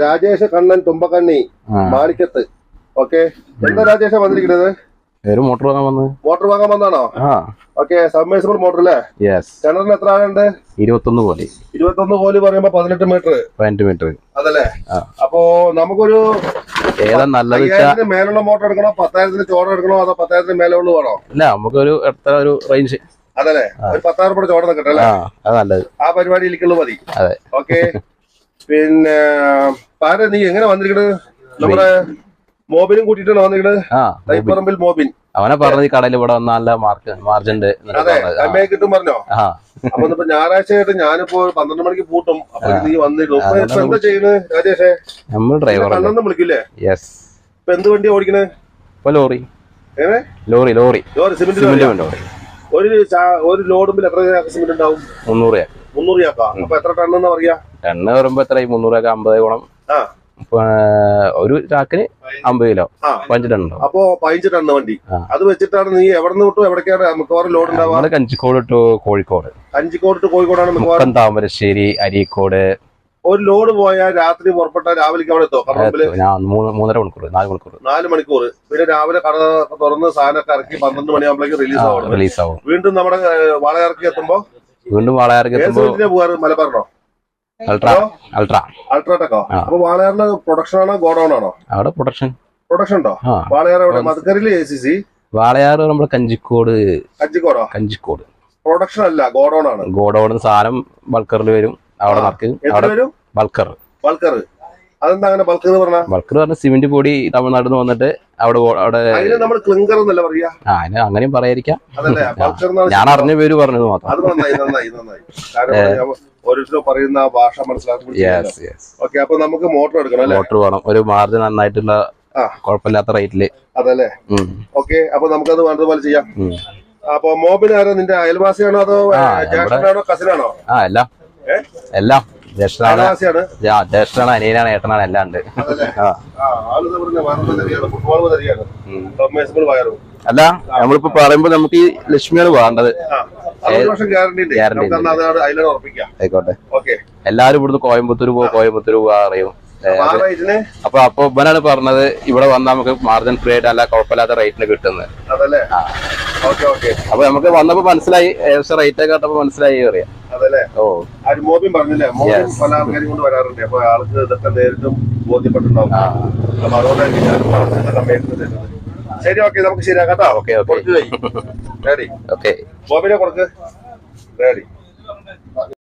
Rajesh Kannan തുമ്പക്കണ്ണി Manikkath. Okay, എന്താ രാജേഷ വന്നിരിക്കുന്നത്? Motor വാങ്ങാൻ വന്നത്. മോട്ടോർ വാങ്ങാൻ വന്നാണോ? ഓക്കെ, സബ്മേഴ്സിബിൾ മോട്ടർ അല്ലേ? കിണറിന് എത്ര ആളുണ്ട്? 21 കോലി. 21 കോലി പറയുമ്പോ 18 മീറ്റർ. അതല്ലേ? അപ്പോ നമുക്കൊരു ഏതാ നല്ലത്? മേലുള്ള മോട്ടർ എടുക്കണോ, 10,000 ചോട എടുക്കണോ, അതോ 10,000 മേലെ ഉള്ളു വേണോ? ഇല്ല, നമുക്കൊരു എത്ര ഒരു റേഞ്ച്. അതല്ലേ, ഒരു 10,000 രൂപ ചോട നിൽക്കട്ടെ. നല്ലത് ആ പരിപാടിയിലേക്കുള്ളൂ മതി. അതെ. ഓക്കെ, പിന്നെ പാര നീ എങ്ങനെ വന്നിരിക്കണത്? നമ്മുടെ മോബിനും കൂട്ടിട്ടാണ് വന്നിരിക്കണത്. തൈപ്പറമ്പിൽ മോബിൻ അവനെ പറഞ്ഞ കടയിൽ ഇവിടെ വന്ന നല്ല മാർജിൻ കിട്ടും പറഞ്ഞോ? അപ്പൊ ഇപ്പൊ ഞായറാഴ്ച ആയിട്ട് ഞാനിപ്പോ 12 മണിക്ക് പൂട്ടും. അപ്പൊ നീ വന്നിരുന്നു. ഇപ്പൊ എന്താ ചെയ്യുന്നത് രാജേഷേ? നമ്മൾ ഡ്രൈവർ കണ്ണൊന്നും വിളിക്കില്ലേ? ഇപ്പൊ എന്ത് വണ്ടിയാ ഓടിക്കണേ? ലോറി. Lorry cement. ഒരു ലോഡുമ്പിൽ എത്ര സിമെന്റ് ഉണ്ടാവും? 300 ചാക്കാ. അപ്പൊ എത്ര ടണ്ണെന്ന് പറയാ? ടണ്ണ് വരുമ്പോ എത്ര? 300 50 ഗുണം ഒരു ചാക്കിന് 50 കിലോ 15 ടൺ ഉണ്ടാവും. അപ്പൊ 15 ടണ്ണ് വണ്ടി. അത് വെച്ചിട്ടാണ് നീ എവിടെ നിന്ന് വിട്ടു എവിടേക്കാണ് മിക്കവാറും ലോഡ് ഉണ്ടാവുക? കഞ്ചിക്കോട് ടു കോഴിക്കോട്. കഞ്ചിക്കോട് ടു കോഴിക്കോടാണ് മിക്കവാറും. താമരശ്ശേരി, അരീക്കോട്. ഒരു ലോഡ് പോയാൽ രാത്രി പുറപ്പെട്ട രാവിലേക്ക് അവിടെ എത്തോ? 3.5 മണിക്കൂർ 4 മണിക്കൂർ. പിന്നെ രാവിലെ കട തുറന്ന് സാധനമൊക്കെ ഇറക്കി 12 മണിയാകുമ്പോഴേക്ക് റിലീസ് ആവും. വീണ്ടും നമ്മുടെ വാളയാർക്ക് എത്തുമ്പോ പോവാറ് മലബാറിനോ? അൾട്രാടെക്കോ? അപ്പൊ വാളയാറില് പ്രൊഡക്ഷൻ ആണോ ഗോഡൌൺ ആണോ? അവിടെ പ്രൊഡക്ഷൻ ഉണ്ടോ? വാളയാർ എവിടെ? മധുക്കരയില് ACC. വാളയാർ നമ്മുടെ കഞ്ചിക്കോടോ? കഞ്ചിക്കോട് പ്രൊഡക്ഷൻ അല്ല, ഗോഡൌൺ ആണ്. ഗോഡൌൺ സാധനം ബൾക്കറിൽ വരും. അവിടെ ബൾക്കർ. അതെന്താ അങ്ങനെ ബൾക്കർ പറഞ്ഞ? ബൾക്കർ പറഞ്ഞ സിമെന്റ് പൊടി തമിഴ്നാട്ടിൽ നിന്ന് വന്നിട്ട് അവിടെ നമ്മൾ ക്ലിങ്കർ എന്നല്ല പറയാ. അങ്ങനെയും പറയാതിരിക്കാം. ഞാൻ അറിഞ്ഞ പേര് പറഞ്ഞത് മാത്രം. അത് നന്നായി. ഓരോരുത്തരും പറയുന്ന ഭാഷ മനസ്സിലാക്കി. ഓക്കെ, അപ്പൊ നമുക്ക് മോട്ടോർ എടുക്കണം. മോട്ടോർ വേണം, ഒരു മാർജിൻ നന്നായിട്ടുള്ള കുഴപ്പമില്ലാത്ത റേറ്റില്. അതല്ലേ? ഓക്കെ, അപ്പൊ നമുക്കത് വേണ്ടതുപോലെ ചെയ്യാം. അപ്പൊ മോബിൻ ആരോ നിന്റെ അയൽവാസിയാണോ അതോ ജ്യേഷ്ഠനാണോ കസിനാണോ? എല്ലാം ജ്യേഷ്ഠനാണ്, അനിയനാണ്, ഏട്ടനാണ്, എല്ലാം ഉണ്ട്. അല്ല, നമ്മളിപ്പോ പറയുമ്പോ നമുക്ക് ഈ ലക്ഷ്മിയാണ് വേണ്ടത്. ആയിക്കോട്ടെ. എല്ലാരും ഇവിടുന്ന് കോയമ്പത്തൂർ പോവാ അറിയും. അപ്പൊ ഇവനാണ് പറഞ്ഞത് ഇവിടെ വന്നാൽ നമുക്ക് മാർജിൻ ഫ്രീ ആയിട്ട് അല്ല കുഴപ്പമില്ലാത്ത റേറ്റിന് കിട്ടുന്നത്. അപ്പൊ നമുക്ക് വന്നപ്പോ മനസ്സിലായി, ഏകദേശം റേറ്റ് ഒക്കെ കേട്ടപ്പോ മനസ്സിലായി അറിയാം. മോബിൻ പറഞ്ഞില്ലേ, മോബിൻ പല ആൾക്കാരും കൊണ്ട് വരാറുണ്ട്. അപ്പൊ ആൾക്ക് ഇതൊക്കെ നേരിട്ടും ബോധ്യപ്പെട്ടിട്ടുണ്ടാവും. അപ്പൊ അതുകൊണ്ടായിരിക്കും. ശരി, ഓക്കെ, നമുക്ക് ശരിയാക്കാം. മോബിനെ കൊടുക്ക്. റെഡി.